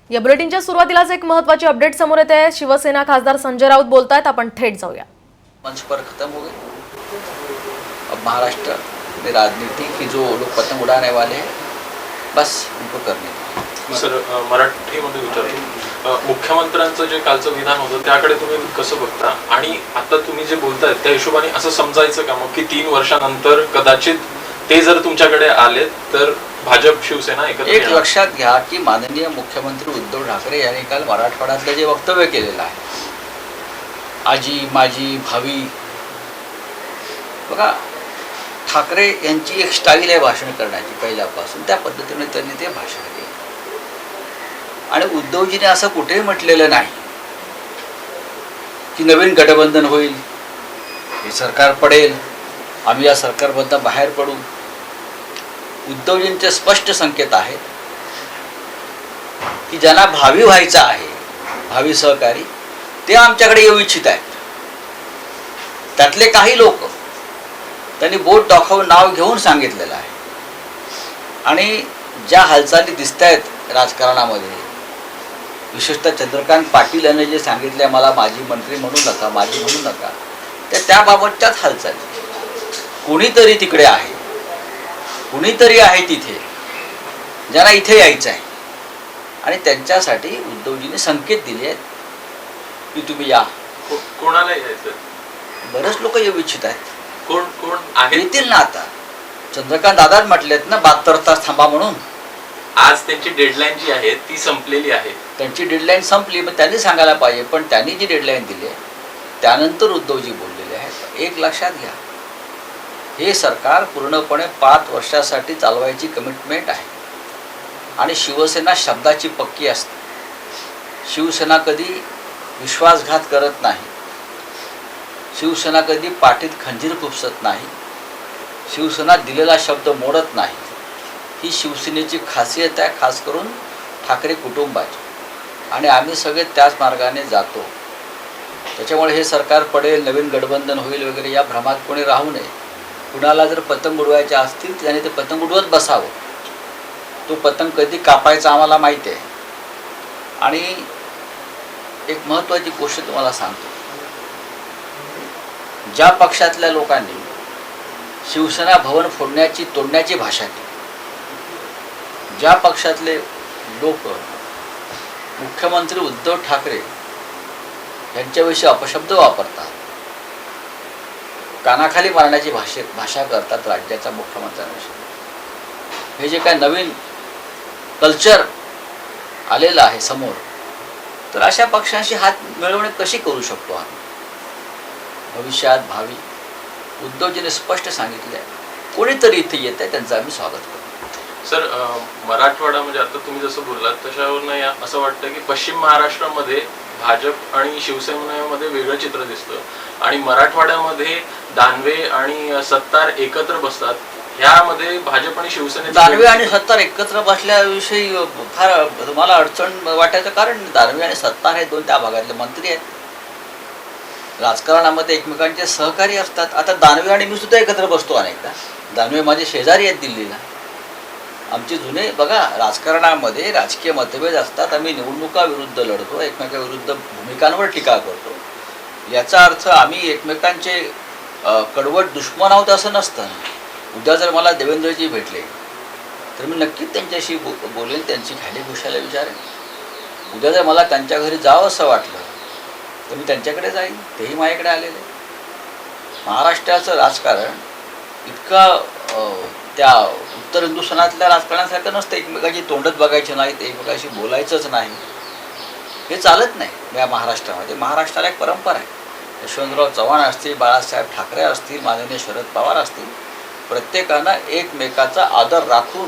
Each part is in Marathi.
या बुलेटिनच्या सुरुवातीलाच एक महत्त्वाची अपडेट समोर येते आहे। शिवसेना खासदार संजय राऊत बोलतायत, आपण थेट जाऊया। मंच पर खत्म हो गए। अब महाराष्ट्र में राजनीति की जो लोग पतंग उड़ाने वाले हैं बस उनको करने दो। सर मराठीमध्ये विचारतो, मुख्यमंत्र्यांचं जे कालचं विधान होतं त्याकडे तुम्ही कसं बघता आणि आता तुम्ही जे बोलताय त्या हिशोबाने असं समजायचं का मग की 3 वर्षानंतर कदाचित ते जर तुमच्याकडे आले तर भाजप शिवसेना एकत्र एक येणार? लक्षात घ्या की माननीय मुख्यमंत्री उद्धव ठाकरे यांनी काल मराठवाड्यातलं जे वक्तव्य केलेलं आहे, आजी माझी भावी, बघा ठाकरे यांची एक स्टाईल आहे भाषण करण्याची पहिल्यापासून, त्या पद्धतीने त्यांनी ते भाषण केलं। आणि उद्धवजीने असं कुठेही म्हटलेलं नाही की नवीन गठबंधन होईल, हे सरकार पडेल, आम्ही या सरकारबद्दल बाहेर पडू। उद्धवजींचे स्पष्ट संकेत आहेत की ज्यांना भावी व्हायचं आहे, भावी सहकारी, ते आमच्याकडे येऊ इच्छित आहेत। त्यातले काही लोक त्यांनी बोट दाखवून नाव घेऊन सांगितलेलं आहे। आणि ज्या हालचाली दिसत आहेत राजकारणामध्ये, विशेषतः चंद्रकांत पाटील यांनी जे सांगितले मला माजी मंत्री म्हणू नका, माजी म्हणू नका, त्याबाबतच्याच हालचाली। कोणीतरी तिकडे आहे, कुणीतरी आहे तिथे ज्यांना इथे यायचं आहे आणि त्यांच्यासाठी उद्धवजींनी संकेत दिले आहेत की तुम्ही या। कोणाला यायचं? बरेच लोक येऊ इच्छित आहेत। कोण कोण आहेत? येतील ना। आता चंद्रकांत दादाच म्हटलेत ना 72 तास थांबा म्हणून। आज त्यांची डेडलाईन जी आहे ती संपलेली आहे। त्यांची डेडलाईन संपली, मग त्यांनी सांगायला पाहिजे। पण त्यांनी जी डेडलाईन दिली आहे त्यानंतर उद्धवजी बोललेले आहेत। एक लक्षात घ्या, हे सरकार पूर्णपणे 5 वर्षासाठी चालवायची कमिटमेंट आहे आणि शिवसेना शब्दाची पक्की असते। शिवसेना कधी विश्वासघात करत नाही, शिवसेना कधी पाठीत खंजीर खुपसत नाही, शिवसेना दिलेला शब्द मोडत नाही। ही शिवसेनेची खासियत आहे, खास करून ठाकरे कुटुंबाची, आणि आम्ही सगळे त्याच मार्गाने जातो। त्याच्यामुळे हे सरकार पडेल, नवीन गठबंधन होईल वगैरे या भ्रमात कोणी राहू नये। कुणाला जर पतंग उडवायचे असतील त्याने ते पतंग उडवत बसावं। तो पतंग कधी कापायचा आम्हाला माहिती आहे। आणि एक महत्त्वाची गोष्ट तुम्हाला सांगतो, ज्या पक्षातल्या लोकांनी शिवसेना भवन फोडण्याची तोडण्याची भाषा केली, ज्या पक्षातले लोक मुख्यमंत्री उद्धव ठाकरे यांच्याविषयी अपशब्द वापरतात, कानाखाली मारण्याची भाषा करतात राज्याच्या मुख्यमंत्र्यांविषयी, हे जे काय नवीन कल्चर आलेलं आहे समोर, तर अशा पक्षांशी हात मिळवणे कशी करू शकतो आम्ही भविष्यात, भावी? उद्धवजीने स्पष्ट सांगितले कोणीतरी इथे येत आहे त्यांचं आम्ही स्वागत करू। सर मराठवाडा म्हणजे आता तुम्ही जसं बोललात तशावरून असं वाटतं की पश्चिम महाराष्ट्रामध्ये भाजप आणि शिवसेनेमध्ये वेगळं चित्र दिसतं आणि मराठवाड्यामध्ये दानवे आणि सत्तार एकत्र बसतात। ह्यामध्ये भाजप आणि शिवसेने दानवे आणि सत्तार एकत्र बसल्याविषयी फार तुम्हाला अडचण वाटायचं कारण दानवे आणि सत्तार हे दोन त्या भागातले मंत्री आहेत, राजकारणामध्ये एकमेकांचे सहकारी असतात। आता दानवे आणि मी सुद्धा एकत्र बसतो अनेकदा। दानवे माझे शेजारी आहेत दिल्लीला। आमचे जुने बघा राजकारणामध्ये राजकीय मतभेद असतात, आम्ही निवडणुका विरुद्ध लढतो, एकमेकाविरुद्ध भूमिकांवर टीका करतो। याचा अर्थ आम्ही एकमेकांचे कडवट दुश्मन आहोत असं नसतं। उद्या जर मला देवेंद्रजी भेटले तर मी नक्कीच त्यांच्याशी बोलेन, त्यांची खाली खुशाला विचारेन। उद्या जर मला त्यांच्या घरी जावं असं वाटलं तर मी त्यांच्याकडे जाईन, तेही माझ्याकडे आलेले। महाराष्ट्राचं राजकारण इतकं त्या उत्तर हिंदुस्थानातल्या राजकारणासारखं नसतं, एकमेकाची तोंडच बघायची नाहीत, एकमेकाशी बोलायचंच नाही, हे चालत नाही या महाराष्ट्रामध्ये। महाराष्ट्राला एक परंपरा आहे। यशवंतराव चव्हाण असतील, बाळासाहेब ठाकरे असतील, माननीय शरद पवार असतील, प्रत्येकानं एकमेकाचा आदर राखून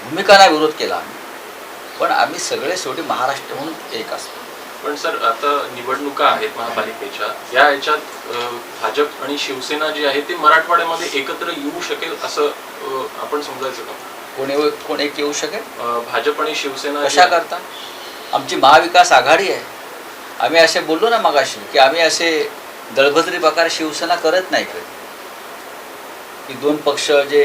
भूमिकांना विरोध केला आम्ही, पण आम्ही सगळे शेवटी महाराष्ट्र म्हणून एक असतो। पण सर आता निवडणुका आहेत महापालिकेच्या, या याच्यात भाजप आणि शिवसेना जी आहे ती मराठवाड्यामध्ये एकत्र येऊ शकेल असं आपण समजायचं का? कोण एक येऊ शकेल? भाजप आणि शिवसेना कशा करता? आमची महाविकास आघाडी आहे। आम्ही असे बोललो ना मगाशी की आम्ही असे दळभद्री प्रकार शिवसेना करत नाही कधी, की दोन पक्ष जे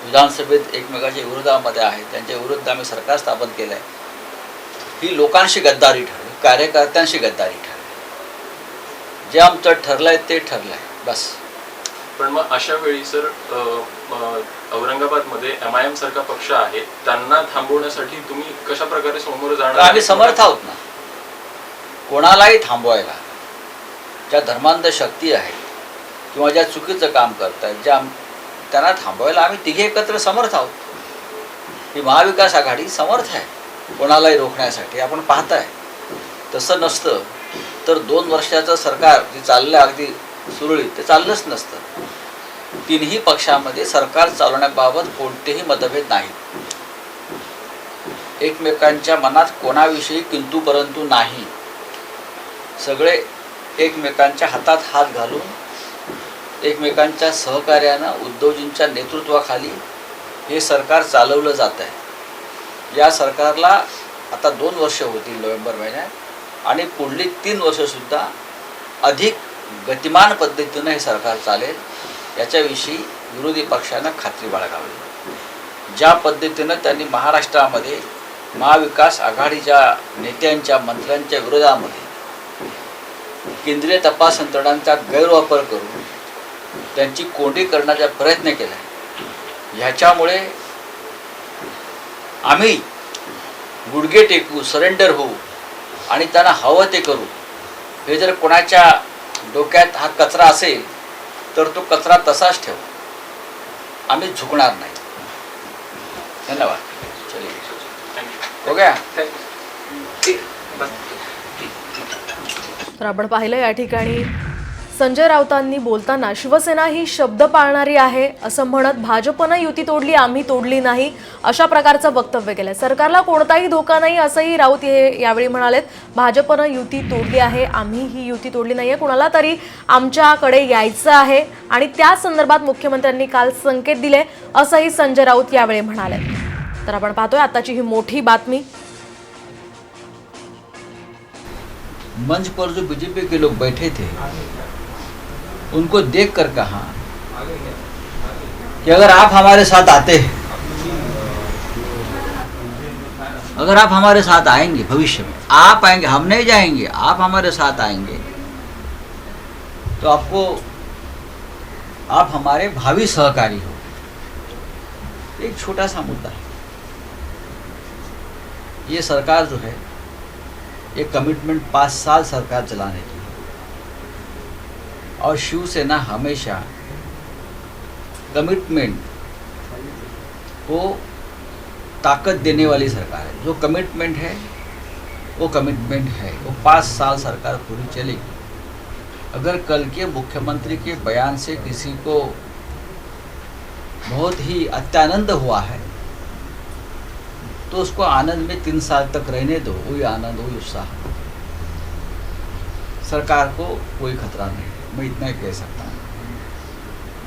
विधानसभेत एकमेकाच्या विरोधामध्ये आहेत त्यांच्या विरुद्ध आम्ही सरकार स्थापन केलं आहे, ही लोकांशी गद्दारी ठरली, कार्यकर्त्यांशी गद्दारी ठरली. जे आमचं ठरलंय ते ठरलंय बस. पण मग अशा वेळी सर औरंगाबादमध्ये MIM सारखा पक्ष आहे, त्यांना थांबवण्यासाठी तुम्ही कशा प्रकारे समोर जाणार? आम्ही समर्थ आहोत ना कोणालाही थांबवायला. ज्या धर्मांध शक्ती आहेत किंवा ज्या चुकीचं काम करतायत त्यांना थांबवायला आम्ही तिघे एकत्र समर्थ आहोत. ही महाविकास आघाडी समर्थ आहे कोणालाही रोखण्यासाठी. आपण पाहताय तसं नसतं तर 2 वर्षाचं सरकार जे चाललं अगदी सुरळीत ते चाललंच नसतं. तिन्ही पक्षामध्ये सरकार चालवण्याबाबत कोणतेही मतभेद नाहीत. एकमेकांच्या मनात कोणाविषयी किंतु परंतु नाही. सगळे एकमेकांच्या हातात हात घालून एकमेकांच्या सहकार्यानं उद्धवजींच्या नेतृत्वाखाली हे सरकार चालवलं जात आहे. या सरकारला आता 2 वर्ष होतील नोव्हेंबर महिन्यात आणि पुढली 3 वर्षसुद्धा अधिक गतिमान पद्धतीनं हे सरकार चालेल याच्याविषयी विरोधी पक्षांना खात्री बाळगावी. ज्या पद्धतीनं त्यांनी महाराष्ट्रामध्ये महाविकास आघाडीच्या नेत्यांच्या मंत्र्यांच्या विरोधामध्ये केंद्रीय तपास यंत्रणांचा गैरवापर करून त्यांची कोंडी करण्याचा प्रयत्न केला. ह्याच्यामुळे आम्ही गुडघे टेकू, सरेंडर होऊ आणि त्यांना हवं ते करू. हे जर कोणाच्या डोक्यात हा कचरा असेल तर तो कचरा तसाच ठेवू. आम्ही झुकणार नाही. धन्यवाद. चलिए हो गया. तर आपण पाहिलं या ठिकाणी संजय राऊतांनी बोलताना शिवसेना ही शब्द पाळणारी आहे असं म्हणत भाजपनं युती तोडली, आम्ही तोडली नाही अशा प्रकारचं वक्तव्य केलंय. सरकारला कोणताही धोका नाही असंही राऊत यावेळी म्हणालेत. भाजपनं युती तोडली आहे, आम्ही ही युती तोडली नाहीये, कुणाला तरी आमच्याकडे यायचं आहे आणि त्या संदर्भात मुख्यमंत्र्यांनी काल संकेत दिले असंही संजय राऊत यावेळी म्हणाले. तर आपण पाहतोय आताची ही मोठी बातमी. मंच पर जो बीजेपी के लोग बैठे थे उनको देखकर कहा कि अगर आप हमारे साथ आते हैं, अगर आप हमारे साथ आएंगे भविष्य में, आप आएंगे, हम नहीं जाएंगे, आप हमारे साथ आएंगे तो आप हमारे भावी सहकारी हो. एक छोटा सा मुद्दा है. ये सरकार जो है ये कमिटमेंट 5 साल सरकार चलाने की है और शिवसेना हमेशा कमिटमेंट को ताकत देने वाली सरकार है. जो कमिटमेंट है वो कमिटमेंट है. वो 5 साल सरकार पूरी चलेगी. अगर कल के मुख्यमंत्री के बयान से किसी को बहुत ही अत्यानंद हुआ है तो उसको आनंद में 3 साल तक रहने दो. वही आनंद, वही उत्साह. सरकार को कोई खतरा नहीं. मैं इतना ही कह सकता हूँ.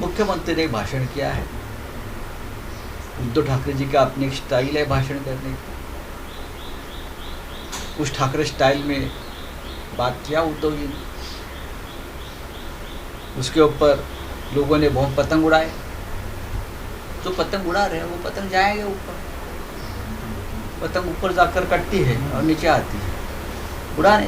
मुख्यमंत्री ने भाषण किया है. उद्धव ठाकरे जी का अपनी एक स्टाइल है भाषण करने की. उस ठाकरे स्टाइल में बात किया उद्धव जी ने. उसके ऊपर लोगों ने बहुत पतंग उड़ाए. जो पतंग उड़ा रहे हैं वो पतंग जाएंगे ऊपर. पतंग ऊपर जाकर कटती है और नीचे आती है. उड़ाने